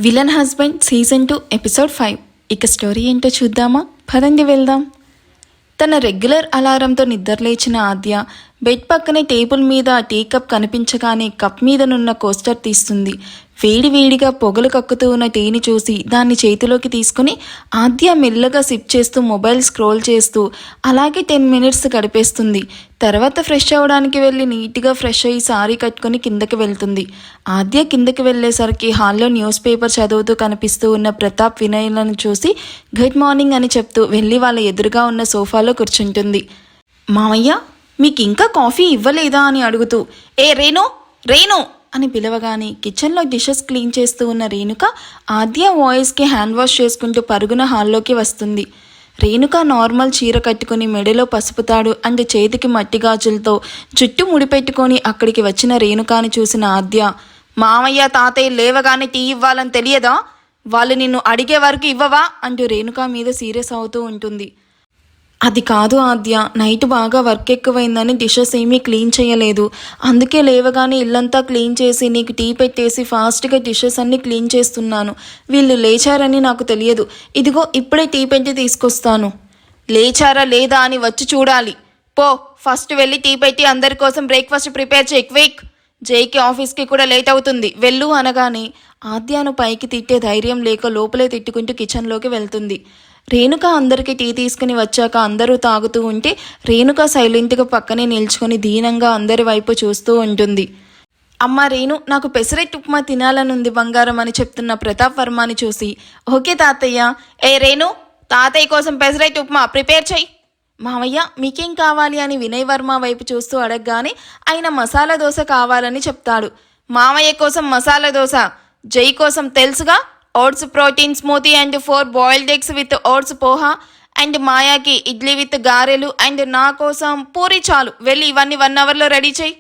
Villain husband season 2 episode 5. ఇక story ఏంటో చూద్దామా? పదండి వెళ్దాం. తన రెగ్యులర్ అలారంతో నిద్రలేచిన ఆద్య బెడ్ పక్కనే టేబుల్ మీద టీ కప్ కనిపించగానే కప్ మీదనున్న కోస్టర్ తీస్తుంది. వేడివేడిగా పొగలు కక్కుతూ ఉన్న టీని చూసి దాన్ని చేతిలోకి తీసుకుని ఆద్య మెల్లగా సిప్ చేస్తూ మొబైల్ స్క్రోల్ చేస్తూ అలాగే 10 మినిట్స్ గడిపేస్తుంది. తర్వాత ఫ్రెష్ అవ్వడానికి వెళ్ళి నీట్గా ఫ్రెష్ అయ్యి సారీ కట్టుకొని కిందకి వెళ్తుంది. ఆద్య కిందకి వెళ్ళేసరికి హాల్లో న్యూస్ పేపర్ చదువుతూ కనిపిస్తూ ఉన్న ప్రతాప్ వినయ్లను చూసి గుడ్ మార్నింగ్ అని చెప్తూ వెళ్ళి వాళ్ళ ఎదురుగా ఉన్న సోఫాలో కూర్చుంటుంది. మామయ్య, మీకు ఇంకా కాఫీ ఇవ్వలేదా అని అడుగుతూ ఏ రేణు రేణు అని పిలవగానే కిచెన్లో డిషెస్ క్లీన్ చేస్తూ ఉన్న రేణుక ఆద్య వాయిస్కి హ్యాండ్ వాష్ చేసుకుంటూ పరుగున హాల్లోకి వస్తుంది. రేణుక నార్మల్ చీర కట్టుకుని మెడలో పసుపు తాడు అండ్ చేతికి మట్టి గాజులతో జుట్టు ముడిపెట్టుకొని అక్కడికి వచ్చిన రేణుకాని చూసిన ఆద్య, మామయ్య తాతయ్య లేవగానే టీ ఇవ్వాలని తెలియదా? వాళ్ళు నిన్ను అడిగే వరకు ఇవ్వవా అంటూ రేణుక మీద సీరియస్ అవుతూ ఉంటుంది. అది కాదు ఆద్య, నైట్ బాగా వర్క్ ఎక్కువైందని డిషెస్ ఏమీ క్లీన్ చేయలేదు. అందుకే లేవగానే ఇల్లంతా క్లీన్ చేసి నీకు టీ పెట్టేసి ఫాస్ట్గా డిషెస్ అన్నీ క్లీన్ చేస్తున్నాను. వీళ్ళు లేచారని నాకు తెలియదు. ఇదిగో ఇప్పుడే టీ పెట్టి తీసుకొస్తాను. లేచారా లేదా అని వచ్చి చూడాలి. పో, ఫస్ట్ వెళ్ళి టీ పెట్టి అందరి కోసం బ్రేక్ఫాస్ట్ ప్రిపేర్ చేయి. క్విక్. జైకి ఆఫీస్కి కూడా లేట్ అవుతుంది, వెళ్ళు అనగానే ఆద్యను పైకి తిట్టే ధైర్యం లేక లోపలే తిట్టుకుంటూ కిచెన్లోకి వెళ్తుంది. రేణుక అందరికీ టీ తీసుకుని వచ్చాక అందరూ తాగుతూ ఉంటే రేణుక సైలెంట్గా పక్కనే నిల్చుకొని దీనంగా అందరి వైపు చూస్తూ ఉంటుంది. అమ్మ రేణు, నాకు పెసరెట్ ఉప్మా తినాలనుంది బంగారం అని చెప్తున్న ప్రతాప్ వర్మని చూసి ఓకే తాతయ్య. ఏ రేణు, తాతయ్య కోసం పెసరెట్ ఉప్మా ప్రిపేర్ చెయ్యి. మామయ్య మీకేం కావాలి అని వినయ్ వర్మ వైపు చూస్తూ అడగగానే ఆయన మసాలా దోశ కావాలని చెప్తాడు. మామయ్య కోసం మసాలా దోశ, జై కోసం తెలుసుగా oats protein smoothie and 4 boiled eggs with oats poha, and మాయాకి ఇడ్లీ విత్ గారెలు, అండ్ నా కోసం పూరి. చాలు, వెళ్ళి ఇవన్నీ 1 అవర్లో రెడీ చేయి.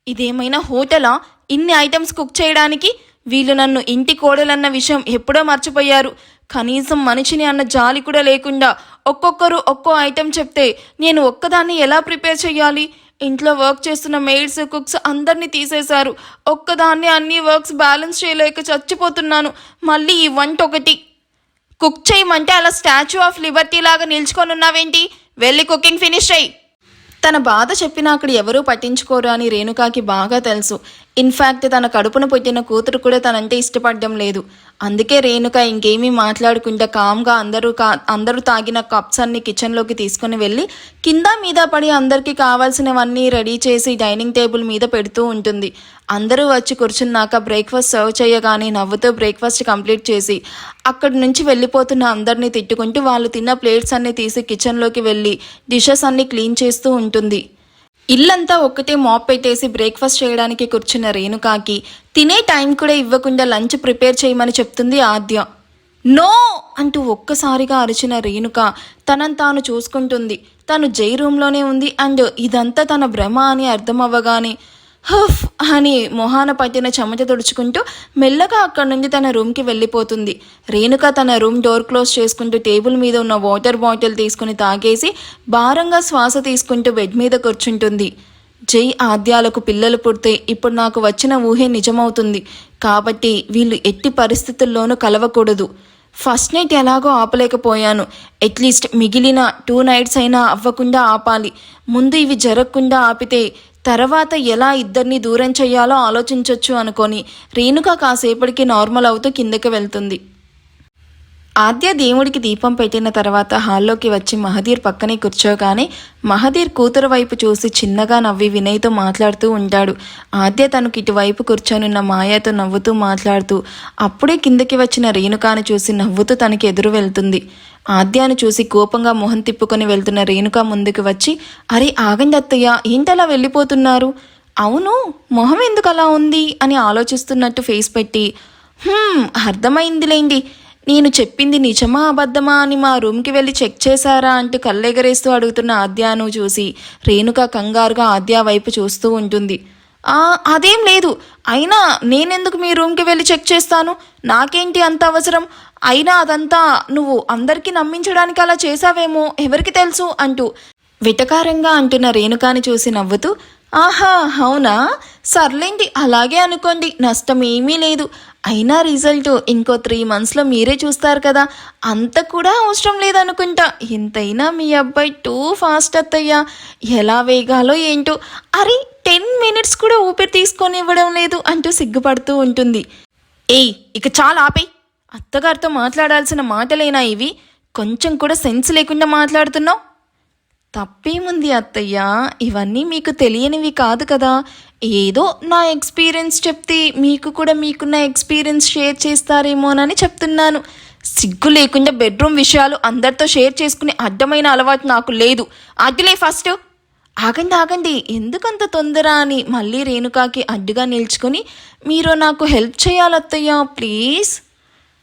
ఇదేమైనా హోటలా ఇన్ని ఐటమ్స్ కుక్ చేయడానికి? వీళ్ళు నన్ను ఇంటి కోడలన్న విషయం ఎప్పుడో మర్చిపోయారు. కనీసం మనిషిని అన్న జాలి కూడా లేకుండా ఒక్కొక్కరు ఒక్కో ఐటెం చెప్తే నేను ఒక్కదాన్ని ఎలా ప్రిపేర్ చేయాలి? ఇంట్లో వర్క్ చేస్తున్న మెయిడ్స్ కుక్స్ అందరినీ తీసేశారు. ఒక్కదాన్ని అన్ని వర్క్స్ బ్యాలెన్స్ చేయలేక చచ్చిపోతున్నాను. మళ్ళీ ఈ వంట ఒకటి కుక్ చేయమంటే అలా స్టాచ్యూ ఆఫ్ లిబర్టీ లాగా నిల్చుకొని ఉన్నావేంటి? వెళ్ళి కుకింగ్ ఫినిష్ చేయి. తన బాధ చెప్పినా అక్కడ ఎవరూ పట్టించుకోరు అని రేణుకాకి బాగా తెలుసు. ఇన్ఫ్యాక్ట్ తన కడుపున పుట్టిన కూతురు కూడా తనంటే ఇష్టపడడం లేదు. అందుకే రేణుక ఇంకేమీ మాట్లాడుకుంటా కామ్గా అందరూ తాగిన కప్స్ అన్ని కిచెన్లోకి తీసుకుని వెళ్ళి కింద మీద పడి అందరికీ కావాల్సినవన్నీ రెడీ చేసి డైనింగ్ టేబుల్ మీద పెడుతూ ఉంటుంది. అందరూ వచ్చి కూర్చున్నాక బ్రేక్ఫాస్ట్ సర్వ్ చేయగానే నవ్వుతూ బ్రేక్ఫాస్ట్ కంప్లీట్ చేసి అక్కడి నుంచి వెళ్ళిపోతున్న అందరినీ తిట్టుకుంటూ వాళ్ళు తిన్న ప్లేట్స్ అన్నీ తీసి కిచెన్లోకి వెళ్ళి డిషెస్ అన్నీ క్లీన్ చేస్తూ ఉంటుంది. ఇల్లంతా ఒక్కటే మాప్ పెట్టేసి బ్రేక్ఫాస్ట్ చేయడానికి కూర్చున్న రేణుకాకి తినే టైం కూడా ఇవ్వకుండా లంచ్ ప్రిపేర్ చేయమని చెప్తుంది ఆద్య. నో అంటూ ఒక్కసారిగా అరిచిన రేణుక తనని తాను చూసుకుంటుంది. తను జై రూమ్లోనే ఉంది అండ్ ఇదంతా తన భ్రమ అని అర్థం అవ్వగానే హఫ్ అని మొహాన పట్టిన చెమట తుడుచుకుంటూ మెల్లగా అక్కడి నుండి తన రూమ్కి వెళ్ళిపోతుంది. రేణుక తన రూమ్ డోర్ క్లోజ్ చేసుకుంటూ టేబుల్ మీద ఉన్న వాటర్ బాటిల్ తీసుకుని తాగేసి భారంగా శ్వాస తీసుకుంటూ బెడ్ మీద కూర్చుంటుంది. జై ఆద్యాలకు పిల్లలు పుడితే ఇప్పుడు నాకు వచ్చిన ఊహే నిజమవుతుంది. కాబట్టి వీళ్ళు ఎట్టి పరిస్థితుల్లోనూ కలవకూడదు. ఫస్ట్ నైట్ ఎలాగో ఆపలేకపోయాను. అట్లీస్ట్ మిగిలిన 2 నైట్స్ అయినా అవ్వకుండా ఆపాలి. ముందు ఇవి జరగకుండా ఆపితే తర్వాత ఎలా ఇద్దరిని దూరం చెయ్యాలో ఆలోచించవచ్చు అనుకొని రేణుక కాసేపటికి నార్మల్ అవుతూ కిందకి వెళ్తుంది. ఆద్య దేవుడికి దీపం పెట్టిన తర్వాత హాల్లోకి వచ్చి మహదీర్ పక్కనే కూర్చోగానే మహదీర్ కూతురు వైపు చూసి చిన్నగా నవ్వి వినయ్తో మాట్లాడుతూ ఉంటాడు. ఆద్య తనకు ఇటువైపు కూర్చొనున్న మాయాతో నవ్వుతూ మాట్లాడుతూ అప్పుడే కిందకి వచ్చిన రేణుకాను చూసి నవ్వుతూ తనకి ఎదురు వెళ్తుంది. ఆద్యాను చూసి కోపంగా మొహం తిప్పుకొని వెళ్తున్న రేణుక ముందుకు వచ్చి అరే ఆగండి అత్తయ్య, ఏంటలా వెళ్ళిపోతున్నారు? అవును, మొహం ఎందుకు అలా ఉంది అని ఆలోచిస్తున్నట్టు ఫేస్ పెట్టి అర్థమైందిలేండి, నేను చెప్పింది నిజమా అబద్ధమా అని మా రూమ్కి వెళ్ళి చెక్ చేశారా అంటూ కళ్ళెగరేస్తూ అడుగుతున్న ఆద్యాను చూసి రేణుక కంగారుగా ఆద్య వైపు చూస్తూ ఉంటుంది. అదేం లేదు, అయినా నేనెందుకు మీ రూమ్కి వెళ్ళి చెక్ చేస్తాను? నాకేంటి అంత అవసరం? అయినా అదంతా నువ్వు అందరికీ నమ్మించడానికి అలా చేశావేమో, ఎవరికి తెలుసు అంటూ వెటకారంగా అంటున్న రేణుకాని చూసి నవ్వుతూ ఆహా అవునా, సర్లేండి అలాగే అనుకోండి, నష్టం ఏమీ లేదు. అయినా రిజల్ట్ ఇంకో 3 monthsలో మీరే చూస్తారు కదా, అంత కూడా అవసరం లేదనుకుంటా. ఎంతైనా మీ అబ్బాయి టూ ఫాస్ట్ అత్తయ్య, ఎలా వేగాలో ఏంటో. అరే 10 minutes కూడా ఊపిరి తీసుకొని ఇవ్వడం లేదు అంటూ సిగ్గుపడుతూ ఉంటుంది. ఏయ్ ఇక చాలా ఆపేయ్, అత్తగారితో మాట్లాడాల్సిన మాటలేనా ఇవి? కొంచెం కూడా సెన్స్ లేకుండా మాట్లాడుతున్నావు. తప్పేముంది అత్తయ్య, ఇవన్నీ మీకు తెలియనివి కాదు కదా. ఏదో నా ఎక్స్పీరియన్స్ చెప్తే మీకు కూడా మీకున్న ఎక్స్పీరియన్స్ షేర్ చేస్తారేమోనని చెప్తున్నాను. సిగ్గు లేకుండా బెడ్రూమ్ విషయాలు అందరితో షేర్ చేసుకునే అడ్డమైన అలవాటు నాకు లేదు. అడ్డులే ఫస్ట్. ఆగండి ఎందుకంత తొందర అని మళ్ళీ రేణుకాకి అడ్డుగా నిల్చుకొని, మీరు నాకు హెల్ప్ చేయాలత్తయ్య ప్లీజ్.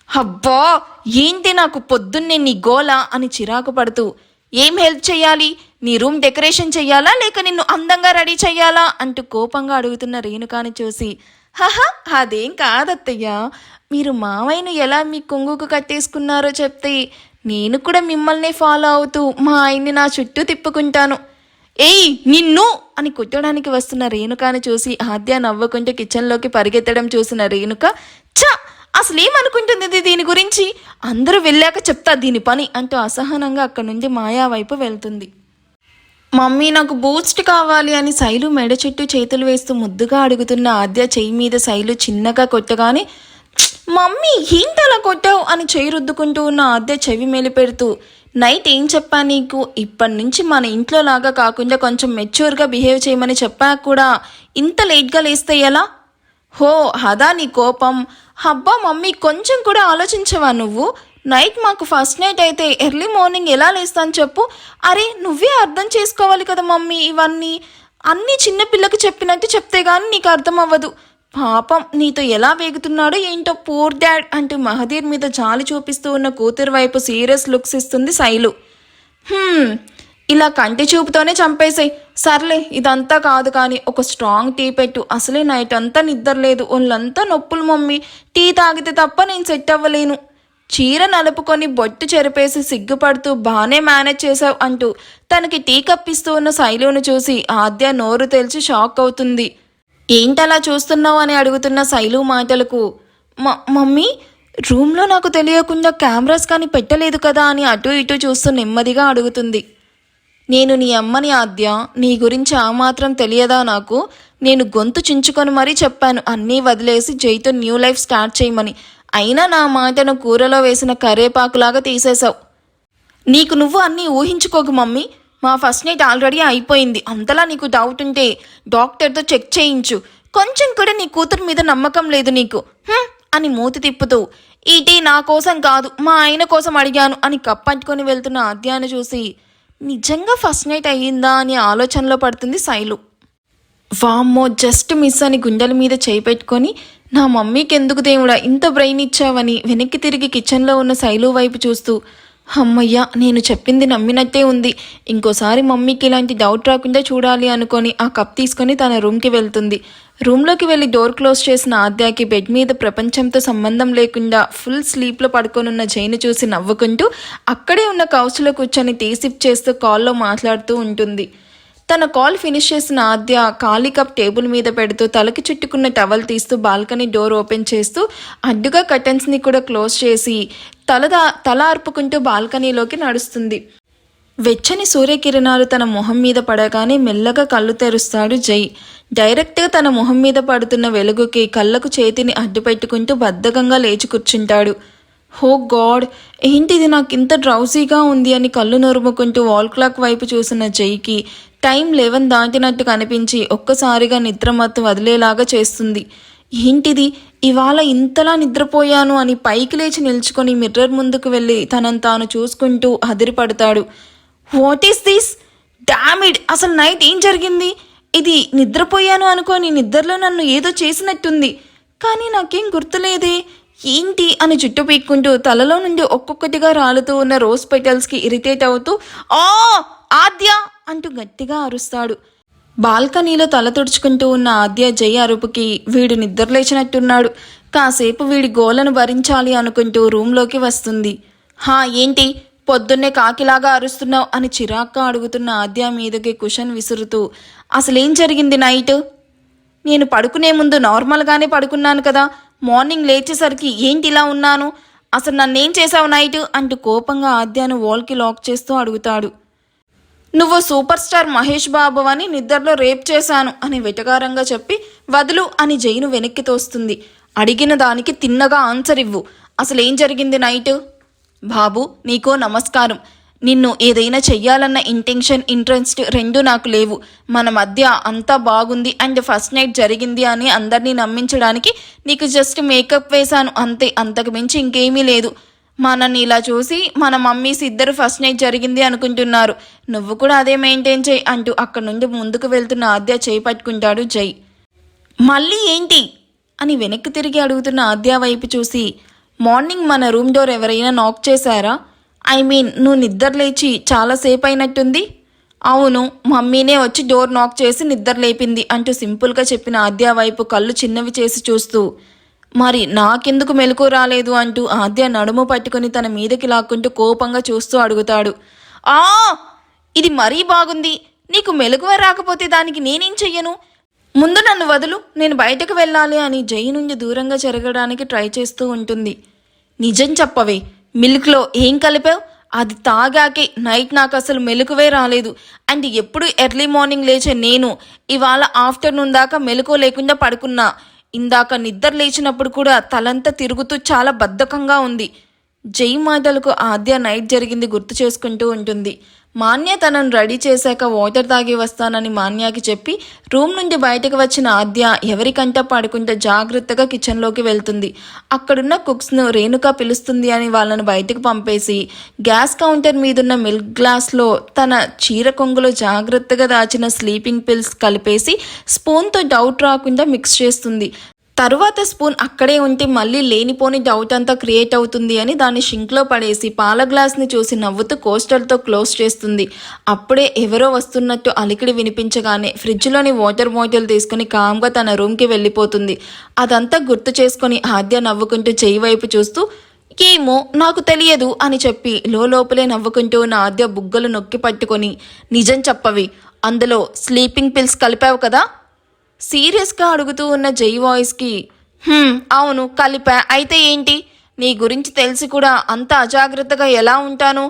అబ్బా ఏంటి నాకు పొద్దున్నే నీ గోల అని చిరాకు పడుతూ, ఏం హెల్ప్ చేయాలి? నీ రూమ్ డెకరేషన్ చెయ్యాలా లేక నిన్ను అందంగా రెడీ చెయ్యాలా అంటూ కోపంగా అడుగుతున్న రేణుకాని చూసి, హహా అదేం కాదత్తయ్య, మీరు మావయ్యను ఎలా మీ కొంగుకు కట్టేసుకున్నారో చెప్తే నేను కూడా మిమ్మల్ని ఫాలో అవుతూ మా ఆయన్ని నా చుట్టూ తిప్పుకుంటాను. ఏయ్ నిన్ను అని కొట్టడానికి వస్తున్న రేణుకాని చూసి ఆద్య నవ్వుకుంటూ కిచెన్లోకి పరిగెత్తడం చూసిన రేణుక, చ అసలేమనుకుంటుంది దీని గురించి, అందరూ వెళ్ళాక చెప్తా దీని పని అంటూ అసహనంగా అక్కడి నుండి మాయా వైపు వెళ్తుంది. మమ్మీ నాకు బూస్ట్ కావాలి అని శైలు మెడ చుట్టూ చేతులు వేస్తూ ముద్దుగా అడుగుతున్న ఆద్య చెయ్యి మీద శైలు చిన్నగా కొట్టగానే, మమ్మీ ఏంటలా కొట్టావు అని చేయి రుద్దుకుంటూ ఉన్న ఆద్య చెవి మెలిపెడుతూ, నైట్ ఏం చెప్పా నీకు, ఇప్పటి నుంచి మన ఇంట్లో లాగా కాకుండా కొంచెం మెచ్యూర్గా బిహేవ్ చేయమని చెప్పాక కూడా ఇంత లేట్గా లేస్తే ఎలా? హో అదా నీ కోపం? హబ్బా మమ్మీ కొంచెం కూడా ఆలోచించవా నువ్వు? నైట్ మాకు ఫస్ట్ నైట్ అయితే ఎర్లీ మార్నింగ్ ఎలా లేస్తాను చెప్పు. అరే నువ్వే అర్థం చేసుకోవాలి కదా మమ్మీ, ఇవన్నీ అన్నీ చిన్నపిల్లకి చెప్పినట్టు చెప్తే కానీ నీకు అర్థం అవ్వదు. పాపం నీతో ఎలా వేగుతున్నాడో ఏంటో పూర్ డాడ్ అంటూ మహదీర్ మీద జాలి చూపిస్తూ ఉన్న కూతురు వైపు సీరియస్ లుక్స్ ఇస్తుంది శైలు. ఇలా కంటి చూపుతోనే చంపేసాయి. సర్లే ఇదంతా కాదు కానీ ఒక స్ట్రాంగ్ టీ పెట్టు, అసలే నైట్ అంతా నిద్రలేదు, ఒళ్ళంతా నొప్పులు మమ్మీ, టీ తాగితే తప్ప నేను సెట్ అవ్వలేను. చీర నలుపుకొని బొట్టు చెరిపేసి సిగ్గుపడుతూ బాగానే మేనేజ్ చేశావు అంటూ తనకి టీ కప్పిస్తూ ఉన్న శైలును చూసి ఆద్య నోరు తెల్చి షాక్ అవుతుంది. ఏంటలా చూస్తున్నావు అని అడుగుతున్న శైలు మాటలకు, మమ్మీ రూమ్లో నాకు తెలియకుండా కెమెరాస్ కానీ పెట్టలేదు కదా అని అటు ఇటు చూస్తూ నెమ్మదిగా అడుగుతుంది. నేను నీ అమ్మని ఆద్య, నీ గురించి ఆ మాత్రం తెలియదా నాకు? నేను గొంతు చించుకొని మరీ చెప్పాను అన్నీ వదిలేసి జైతో న్యూ లైఫ్ స్టార్ట్ చేయమని. అయినా నా మాటను కూరలో వేసిన కరేపాకులాగా తీసేశావు. నీకు నువ్వు అన్నీ ఊహించుకోకు మమ్మీ, మా ఫస్ట్ నైట్ ఆల్రెడీ అయిపోయింది. అంతలా నీకు డౌట్ ఉంటే డాక్టర్తో చెక్ చేయించు. కొంచెం కూడా నీ కూతురు మీద నమ్మకం లేదు నీకు అని మూతి తిప్పుతూ, ఈ టీ నా కోసం కాదు మా ఆయన కోసం అడిగాను అని కప్పంటుకొని వెళ్తున్న ఆద్యాను చూసి, నిజంగా ఫస్ట్ నైట్ అయ్యిందా అని ఆలోచనలో పడుతుంది శైలు. వామ్మో జస్ట్ మిస్ అని గుండెల మీద చేయి పెట్టుకొని, నా మమ్మీకి ఎందుకు దేవుడా ఇంత బ్రెయిన్ ఇచ్చావని వెనక్కి తిరిగి కిచెన్లో ఉన్న శైలు వైపు చూస్తూ, అమ్మయ్య నేను చెప్పింది నమ్మినట్టే ఉంది, ఇంకోసారి మమ్మీకి ఇలాంటి డౌట్ రాకుండా చూడాలి అనుకొని ఆ కప్ తీసుకొని తన రూమ్కి వెళ్తుంది. రూమ్లోకి వెళ్ళి డోర్ క్లోజ్ చేసిన ఆద్యాకి బెడ్ మీద ప్రపంచంతో సంబంధం లేకుండా ఫుల్ స్లీప్లో పడుకొనున్న జైను చూసి నవ్వుకుంటూ అక్కడే ఉన్న కౌచ్లో కూర్చొని టీ సిప్ చేస్తూ కాల్లో మాట్లాడుతూ ఉంటుంది. తన కాల్ ఫినిష్ చేసిన ఆద్య ఖాళీ కప్ టేబుల్ మీద పెడుతూ తలకి చుట్టుకున్న టవల్ తీస్తూ బాల్కనీ డోర్ ఓపెన్ చేస్తూ అడ్డుగా కర్టెన్స్ని కూడా క్లోజ్ చేసి తల అర్పుకుంటూ బాల్కనీలోకి నడుస్తుంది. వెచ్చని సూర్యకిరణాలు తన మొహం మీద పడగానే మెల్లగా కళ్ళు తెరుస్తాడు జై. డైరెక్ట్గా తన మొహం మీద పడుతున్న వెలుగుకి కళ్ళకు చేతిని అడ్డు పెట్టుకుంటూ బద్ధకంగా లేచి కూర్చుంటాడు. హో గాడ్ ఏంటిది నాకు ఇంత డ్రౌజీగా ఉంది అని కళ్ళు నొరుముకుంటూ వాల్ క్లాక్ వైపు చూసిన జైకి టైం 11 దాటినట్టు కనిపించి ఒక్కసారిగా నిద్రమత్తు వదిలేలాగా చేస్తుంది. ఏంటిది ఇవాళ ఇంతలా నిద్రపోయాను అని పైకి లేచి నిల్చుకొని మిర్రర్ ముందుకు వెళ్ళి తనను తాను చూసుకుంటూ అదిరిపడతాడు. వాట్ ఈస్ దిస్ డామిడ్, అసలు నైట్ ఏం జరిగింది? ఇది నిద్రపోయాను అనుకోని నిద్రలో నన్ను ఏదో చేసినట్టుంది, కానీ నాకేం గుర్తులేదే ఏంటి అని జుట్టు పీక్కుంటూ తలలో నుండి ఒక్కొక్కటిగా రాలుతూ ఉన్న రోజ్ పెటల్స్కి ఇరిటేట్ అవుతూ ఆ ఆద్య అంటూ గట్టిగా అరుస్తాడు. బాల్కనీలో తల తుడుచుకుంటూ ఉన్న ఆద్య జై అరుపుకి వీడు నిద్రలేచినట్టున్నాడు. కాసేపు వీడి గోలను భరించాలి అనుకుంటూ రూమ్లోకి వస్తుంది. ఏంటి పొద్దున్నే కాకిలాగా అరుస్తున్నావు అని చిరాక్గా అడుగుతున్న ఆద్య మీదకి కుషన్ విసురుతూ, అసలేం జరిగింది నైట్? నేను పడుకునే ముందు నార్మల్గానే పడుకున్నాను కదా, మార్నింగ్ లేచేసరికి ఏంటి ఇలా ఉన్నాను, అసలు నన్నేం చేసావు నైట్ అంటూ కోపంగా ఆద్యాను వాల్కి లాక్ చేస్తూ అడుగుతాడు. నువ్వు సూపర్ స్టార్ మహేష్ బాబు అని నిద్రలో రేప్ చేశాను అని వెటకారంగా చెప్పి వదులు అని జైను వెనక్కి తోస్తుంది. అడిగిన దానికి తిన్నగా ఆన్సర్ ఇవ్వు, అసలేం జరిగింది నైట్? బాబు నీకో నమస్కారం, నిన్ను ఏదైనా చెయ్యాలన్న ఇంట్రెస్ట్ రెండూ నాకు లేవు. మన మధ్య అంతా బాగుంది అండ్ ఫస్ట్ నైట్ జరిగింది అని అందరినీ నమ్మించడానికి నీకు జస్ట్ మేకప్ వేశాను అంతే, అంతకు మించి ఇంకేమీ లేదు. మనని ఇలా చూసి మన మమ్మీస్ ఇద్దరు ఫస్ట్ నైట్ జరిగింది అనుకుంటున్నారు, నువ్వు కూడా అదే మెయింటైన్ చేయి అంటూ అక్కడి నుండి ముందుకు వెళ్తున్న ఆద్య చేయి పట్టుకుంటాడు జై. మళ్ళీ ఏంటి అని వెనక్కి తిరిగి అడుగుతున్న ఆద్య వైపు చూసి, మార్నింగ్ మన రూమ్ డోర్ ఎవరైనా నాక్ చేశారా? నువ్వు నిద్ర లేచి చాలాసేపు అయినట్టుంది. అవును, మమ్మీనే వచ్చి డోర్ నాక్ చేసి నిద్ర లేపింది అంటూ సింపుల్గా చెప్పిన ఆద్య వైపు కళ్ళు చిన్నవి చేసి చూస్తూ, మరి నాకెందుకు మెలకు రాలేదు అంటూ ఆద్య నడుము పట్టుకుని తన మీదకి లాక్కుంటూ కోపంగా చూస్తూ అడుగుతాడు. ఆ ఇది మరీ బాగుంది, నీకు మెలకువ రాకపోతే దానికి నేనేం చెయ్యను, ముందు నన్ను వదులు, నేను బయటకు వెళ్ళాలి అని జై నుండి దూరంగా జరగడానికి ట్రై చేస్తూ ఉంటుంది. నిజం చెప్పవే, మిల్క్లో ఏం కలిపావు? అది తాగాకే నైట్ నాకు అసలు మెలకువే రాలేదు అండ్ ఎప్పుడు ఎర్లీ మార్నింగ్ లేచే నేను ఇవాళ ఆఫ్టర్నూన్ దాకా మెలకువ లేకుండా పడుకున్నా. ఇందాక నిద్ర లేచినప్పుడు కూడా తలంతా తిరుగుతూ చాలా బద్ధకంగా ఉంది. జై మాటలకు ఆద్య నైట్ జరిగింది గుర్తు చేసుకుంటూ ఉంటుంది. మాన్య తనను రెడీ చేశాక వాటర్ తాగి వస్తానని మాన్యాకి చెప్పి రూమ్ నుండి బయటకు వచ్చిన ఆద్య ఎవరికంటా పడుకుంటే జాగ్రత్తగా కిచెన్లోకి వెళ్తుంది. అక్కడున్న కుక్స్ను రేణుక పిలుస్తుంది అని వాళ్ళను బయటకు పంపేసి గ్యాస్ కౌంటర్ మీదున్న మిల్క్ గ్లాస్లో తన చీర కొంగులో జాగ్రత్తగా దాచిన స్లీపింగ్ పిల్స్ కలిపేసి స్పూన్తో డౌట్ రాకుండా మిక్స్ చేస్తుంది. తరువాత స్పూన్ అక్కడే ఉంటే మళ్ళీ లేనిపోని డౌట్ అంతా క్రియేట్ అవుతుంది అని దాన్ని షింక్లో పడేసి పాల గ్లాస్ని చూసి నవ్వుతూ కోస్టర్తో క్లోజ్ చేస్తుంది. అప్పుడే ఎవరో వస్తున్నట్టు అలికిడి వినిపించగానే ఫ్రిడ్జ్లోని వాటర్ బాటిల్ తీసుకుని కామ్గా తన రూమ్కి వెళ్ళిపోతుంది. అదంతా గుర్తు చేసుకుని ఆద్య నవ్వుకుంటూ చెయ్యి వైపు చూస్తూ, ఏమో నాకు తెలియదు అని చెప్పి లోపలే నవ్వుకుంటూ ఉన్న ఆద్య బుగ్గలు నొక్కి పట్టుకొని, నిజం చెప్పవి, అందులో స్లీపింగ్ పిల్స్ కలిపావు కదా? సీరియస్గా అడుగుతూ ఉన్న జై వాయిస్కి, అవును కలిపా, అయితే ఏంటి? నీ గురించి తెలిసి కూడా అంత అజాగ్రత్తగా ఎలా ఉంటాను?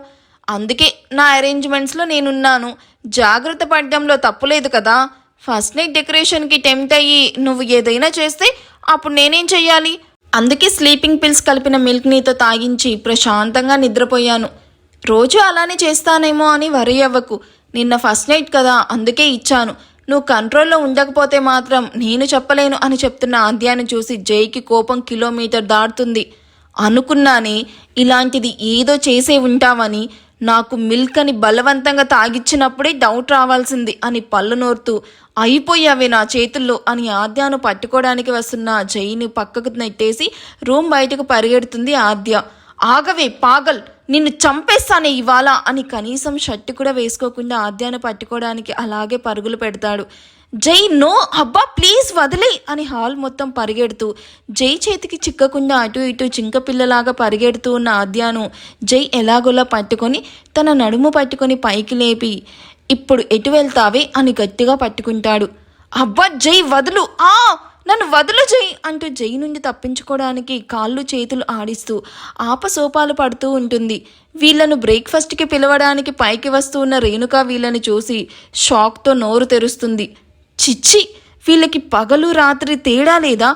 అందుకే నా అరేంజ్మెంట్స్లో నేనున్నాను, జాగ్రత్త పడడంలో తప్పులేదు కదా. ఫస్ట్ నైట్ డెకరేషన్కి టెంప్ట్ అయ్యి నువ్వు ఏదైనా చేస్తే అప్పుడు నేనేం చెయ్యాలి? అందుకే స్లీపింగ్ పిల్స్ కలిపిన మిల్క్ నీతో తాగించి ప్రశాంతంగా నిద్రపోయాను. రోజు అలానే చేస్తానేమో అని వరీ అవ్వకు, నిన్న ఫస్ట్ నైట్ కదా అందుకే ఇచ్చాను, నువ్వు కంట్రోల్లో ఉండకపోతే మాత్రం నేను చెప్పలేను అని చెప్తున్న ఆద్యాన్ని చూసి జైకి కోపం కిలోమీటర్ దాటుతుంది. అనుకున్నానే ఇలాంటిది ఏదో చేసే ఉంటావని, నాకు మిల్క్ అని బలవంతంగా తాగిచ్చినప్పుడే డౌట్ రావాల్సింది అని పళ్ళు నోరుతూ, అయిపోయావే నా చేతుల్లో అని ఆద్యాను పట్టుకోవడానికి వస్తున్న జైని పక్కకు నెట్టేసి రూమ్ బయటకు పరిగెడుతుంది ఆద్య. ఆగవే పాగల్, నిన్ను చంపేస్తానే ఇవాళ అని కనీసం షర్టు కూడా వేసుకోకుండా ఆద్యాను పట్టుకోవడానికి అలాగే పరుగులు పెడతాడు. జై నో, అబ్బా ప్లీజ్ వదిలే అని హాల్ మొత్తం పరిగెడుతూ జై చేతికి చిక్కకుండా అటు ఇటు చింకపిల్లలాగా పరిగెడుతూ ఉన్న ఆద్యాను జై ఎలాగోలా పట్టుకొని తన నడుము పట్టుకొని పైకి లేపి, ఇప్పుడు ఎటు వెళ్తావే అని గట్టిగా పట్టుకుంటాడు. అబ్బా జై వదులు, నన్ను వదులు జై అంటూ జై నుండి తప్పించుకోవడానికి కాళ్ళు చేతులు ఆడిస్తూ ఆపసోపాలు పడుతూ ఉంటుంది. వీళ్లను బ్రేక్ఫాస్ట్కి పిలవడానికి పైకి వస్తూ ఉన్న రేణుక వీళ్ళని చూసి షాక్తో నోరు తెరుస్తుంది. చిచ్చి, వీళ్ళకి పగలు రాత్రి తేడా లేదా?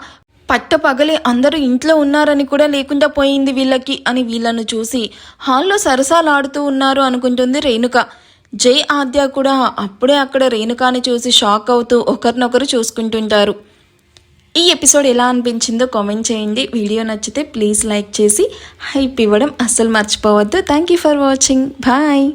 పగలే అందరూ ఇంట్లో ఉన్నారని కూడా లేకుండా పోయింది వీళ్ళకి అని వీళ్ళను చూసి హాల్లో సరసాలాడుతూ ఉన్నారు అనుకుంటుంది రేణుక. జై ఆద్య కూడా అప్పుడే అక్కడ రేణుకాని చూసి షాక్ అవుతూ ఒకరినొకరు చూసుకుంటుంటారు. ఈ ఎపిసోడ్ ఎలా అనిపించిందో కామెంట్ చేయండి. వీడియో నచ్చితే ప్లీజ్ లైక్ చేసి హైప్ ఇవ్వడం అస్సలు మర్చిపోవద్దు. Thank you for watching. Bye.